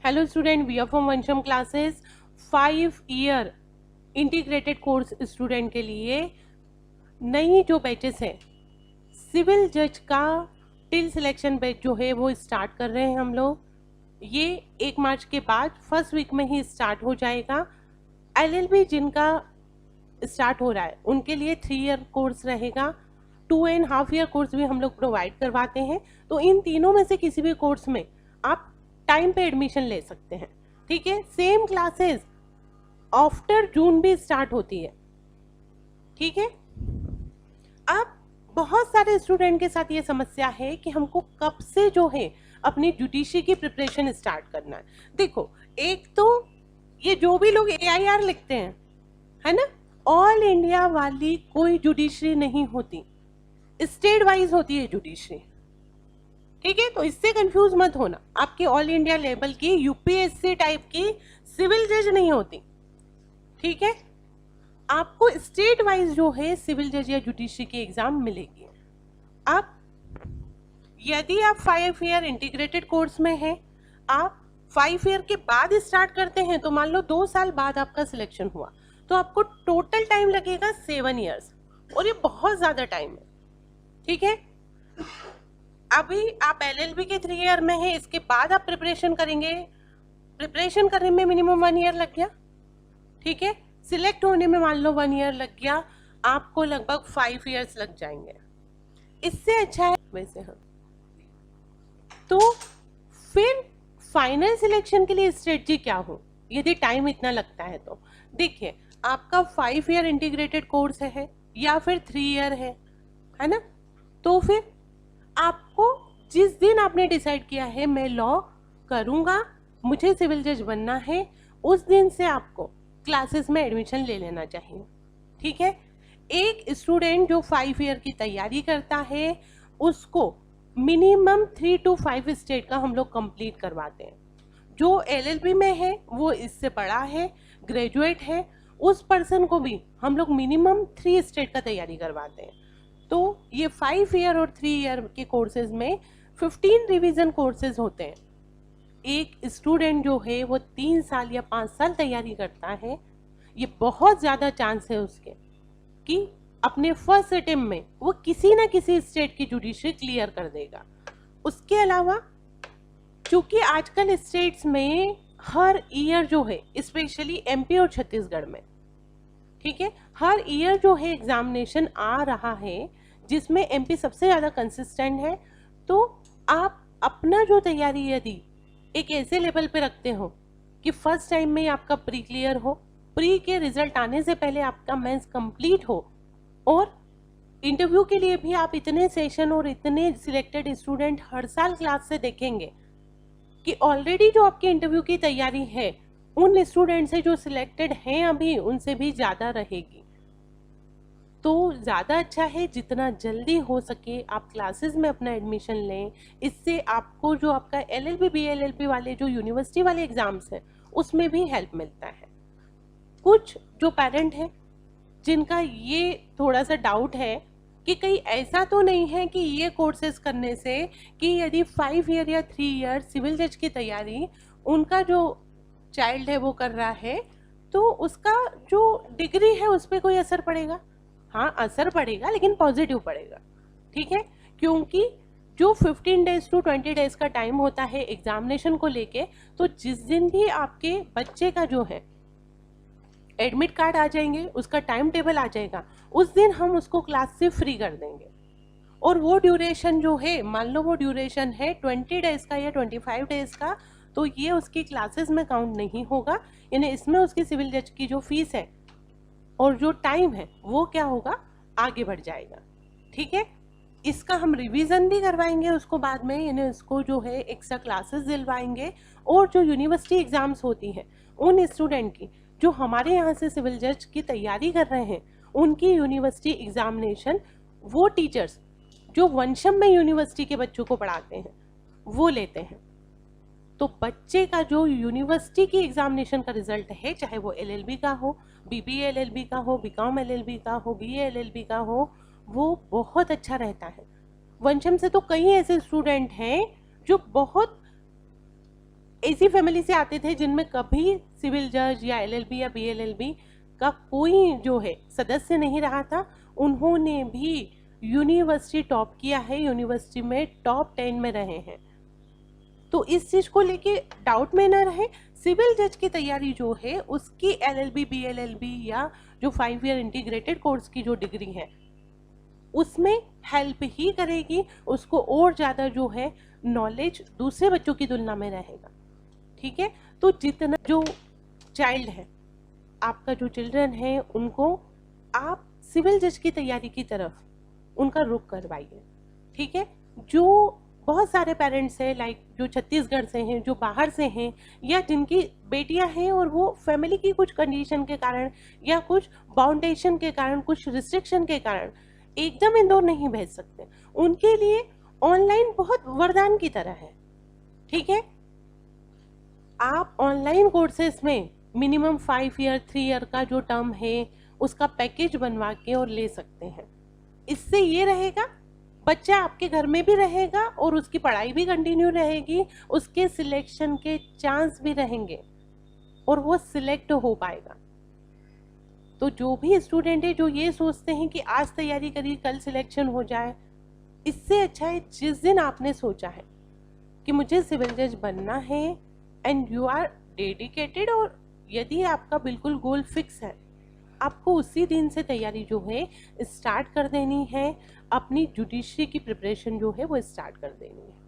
Hello student, we are from Vansham classes. 5 year integrated course student के लिए नई जो बैचेस हैं, सिविल जज का टिल सिलेक्शन बैच जो है वो स्टार्ट कर रहे हैं हम लोग। ये 1 मार्च के बाद फर्स्ट वीक में ही स्टार्ट हो जाएगा। LLB जिनका स्टार्ट हो रहा है उनके लिए 3 ईयर कोर्स रहेगा, 2.5 ईयर कोर्स भी हम लोग प्रोवाइड करवाते हैं। तो इन तीनों में से किसी भी कोर्स में आप टाइम पे एडमिशन ले सकते हैं, ठीक है। सेम क्लासेस आफ्टर जून भी स्टार्ट होती है, ठीक है। अब बहुत सारे स्टूडेंट के साथ ये समस्या है कि हमको कब से जो है अपनी जुडिशरी की प्रिपरेशन स्टार्ट करना है। देखो, एक तो ये जो भी लोग AIR लिखते हैं, है ना, ऑल इंडिया वाली कोई जुडिशरी नहीं होती, स्टेट वाइज होती है जुडिशरी, ठीक है। तो इससे कंफ्यूज मत होना, आपके ऑल इंडिया लेवल की UPSC टाइप की सिविल जज नहीं होती, ठीक है। आपको स्टेट वाइज जो है सिविल जज या जुडिशरी की एग्जाम मिलेगी। अब यदि आप 5 ईयर इंटीग्रेटेड कोर्स में हैं, आप 5 ईयर के बाद स्टार्ट करते हैं, तो मान लो 2 साल बाद आपका सिलेक्शन हुआ, तो आपको टोटल टाइम लगेगा 7 ईयर्स, और ये बहुत ज्यादा टाइम है, ठीक है। अभी आप LLB के 3 ईयर में है, इसके बाद आप प्रिपरेशन करेंगे, प्रिपरेशन करने में मिनिमम 1 ईयर लग गया, ठीक है। सिलेक्ट होने में मान लो 1 ईयर लग गया, आपको लगभग 5 ईयर्स लग जाएंगे। इससे अच्छा है वैसे। हाँ, तो फिर फाइनल सिलेक्शन के लिए स्ट्रेटजी क्या हो यदि टाइम इतना लगता है? तो देखिए, आपका 5 ईयर इंटीग्रेटेड कोर्स है या फिर 3 ईयर है ना, तो फिर आपको जिस दिन आपने डिसाइड किया है मैं लॉ करूंगा, मुझे सिविल जज बनना है, उस दिन से आपको क्लासेस में एडमिशन ले लेना चाहिए, ठीक है। एक स्टूडेंट जो 5 ईयर की तैयारी करता है उसको मिनिमम 3 to 5 स्टेट का हम लोग कंप्लीट करवाते हैं। जो LLB में है वो इससे बड़ा है, ग्रेजुएट है, उस पर्सन को भी हम लोग मिनिमम 3 स्टेट का तैयारी करवाते हैं। तो ये 5 ईयर और 3 ईयर के कोर्सेज में 15 रिवीजन कोर्सेज होते हैं। एक स्टूडेंट जो है वो 3 साल या 5 साल तैयारी करता है, ये बहुत ज़्यादा चांस है उसके कि अपने फर्स्ट अटेम्प्ट में वो किसी ना किसी स्टेट की जुडिशरी क्लियर कर देगा। उसके अलावा चूंकि आजकल स्टेट्स में हर ईयर जो है, स्पेशली MP और छत्तीसगढ़ में, ठीक है, हर ईयर जो है एग्जामिनेशन आ रहा है, जिसमें MP सबसे ज़्यादा कंसिस्टेंट है। तो आप अपना जो तैयारी यदि एक ऐसे लेवल पे रखते हो कि फर्स्ट टाइम में आपका प्री क्लियर हो, प्री के रिजल्ट आने से पहले आपका मेंस कंप्लीट हो, और इंटरव्यू के लिए भी आप इतने सेशन और इतने सिलेक्टेड स्टूडेंट हर साल क्लास से देखेंगे कि ऑलरेडी जो आपके इंटरव्यू की तैयारी है उन स्टूडेंट से जो सिलेक्टेड हैं अभी उनसे भी ज़्यादा रहेगी। तो ज़्यादा अच्छा है जितना जल्दी हो सके आप क्लासेस में अपना एडमिशन लें। इससे आपको जो आपका LLB BLLB वाले जो यूनिवर्सिटी वाले एग्ज़ाम्स हैं उसमें भी हेल्प मिलता है। कुछ जो पेरेंट हैं जिनका ये थोड़ा सा डाउट है कि कहीं ऐसा तो नहीं है कि ये कोर्सेज करने से कि यदि 5 ईयर या 3 ईयर सिविल जज की तैयारी उनका जो चाइल्ड है वो कर रहा है, तो उसका जो डिग्री है उस पर कोई असर पड़ेगा? हाँ, असर पड़ेगा, लेकिन पॉजिटिव पड़ेगा, ठीक है। क्योंकि जो 15 डेज to 20 डेज का टाइम होता है एग्जामिनेशन को लेके, तो जिस दिन भी आपके बच्चे का जो है एडमिट कार्ड आ जाएंगे, उसका टाइम टेबल आ जाएगा, उस दिन हम उसको क्लास से फ्री कर देंगे। और वो ड्यूरेशन जो है, मान लो वो ड्यूरेशन है 20 डेज का या 25 डेज का, तो ये उसकी क्लासेस में काउंट नहीं होगा, यानी इसमें उसकी सिविल जज की जो फीस है और जो टाइम है वो क्या होगा, आगे बढ़ जाएगा, ठीक है। इसका हम रिवीजन भी करवाएंगे उसको बाद में, यानी उसको जो है एक्स्ट्रा क्लासेस दिलवाएंगे। और जो यूनिवर्सिटी एग्जाम्स होती हैं उन स्टूडेंट की जो हमारे यहाँ से सिविल जज की तैयारी कर रहे हैं, उनकी यूनिवर्सिटी एग्जामिनेशन वो टीचर्स जो वंशम में यूनिवर्सिटी के बच्चों को पढ़ाते हैं वो लेते हैं। तो बच्चे का जो यूनिवर्सिटी की एग्जामिनेशन का रिजल्ट है, चाहे वो LLB का हो, BBA LLB का हो, BCom LLB का हो, BA LLB का हो, वो बहुत अच्छा रहता है। वंशम से तो कई ऐसे स्टूडेंट हैं जो बहुत ऐसी फैमिली से आते थे जिनमें कभी सिविल जज या एलएलबी या बीएलएलबी का कोई जो है सदस्य नहीं रहा था। उन्होंने भी यूनिवर्सिटी टॉप किया है, यूनिवर्सिटी में टॉप 10 में रहे हैं। तो इस चीज़ को लेके डाउट में ना रहे। सिविल जज की तैयारी जो है उसकी एलएलबी बीएलएलबी या जो 5 ईयर इंटीग्रेटेड कोर्स की जो डिग्री है उसमें हेल्प ही करेगी, उसको और ज़्यादा जो है नॉलेज दूसरे बच्चों की तुलना में रहेगा। ठीक है, तो जितना जो चाइल्ड है, आपका जो चिल्ड्रन है, उनको आप सिविल जज की तैयारी की तरफ उनका रुख करवाइए। ठीक है, जो बहुत सारे पेरेंट्स हैं लाइक जो छत्तीसगढ़ से हैं, जो बाहर से हैं, या जिनकी बेटियां हैं और वो फैमिली की कुछ कंडीशन के कारण या कुछ बाउंडेशन के कारण, कुछ रिस्ट्रिक्शन के कारण एकदम इंदौर नहीं भेज सकते, उनके लिए ऑनलाइन बहुत वरदान की तरह है। ठीक है, आप ऑनलाइन कोर्सेस में मिनिमम 5 ईयर 3 ईयर का जो टर्म है उसका पैकेज बनवा के और ले सकते हैं। इससे ये रहेगा बच्चा आपके घर में भी रहेगा और उसकी पढ़ाई भी कंटिन्यू रहेगी, उसके सिलेक्शन के चांस भी रहेंगे और वो सिलेक्ट हो पाएगा। तो जो भी स्टूडेंट है जो ये सोचते हैं कि आज तैयारी करी कल सिलेक्शन हो जाए, इससे अच्छा है जिस दिन आपने सोचा है कि मुझे सिविल जज बनना है एंड यू आर डेडिकेटेड, और यदि आपका बिल्कुल गोल फिक्स है, आपको उसी दिन से तैयारी जो है स्टार्ट कर देनी है, अपनी जुडिशरी की प्रिपरेशन जो है वो स्टार्ट कर देनी है।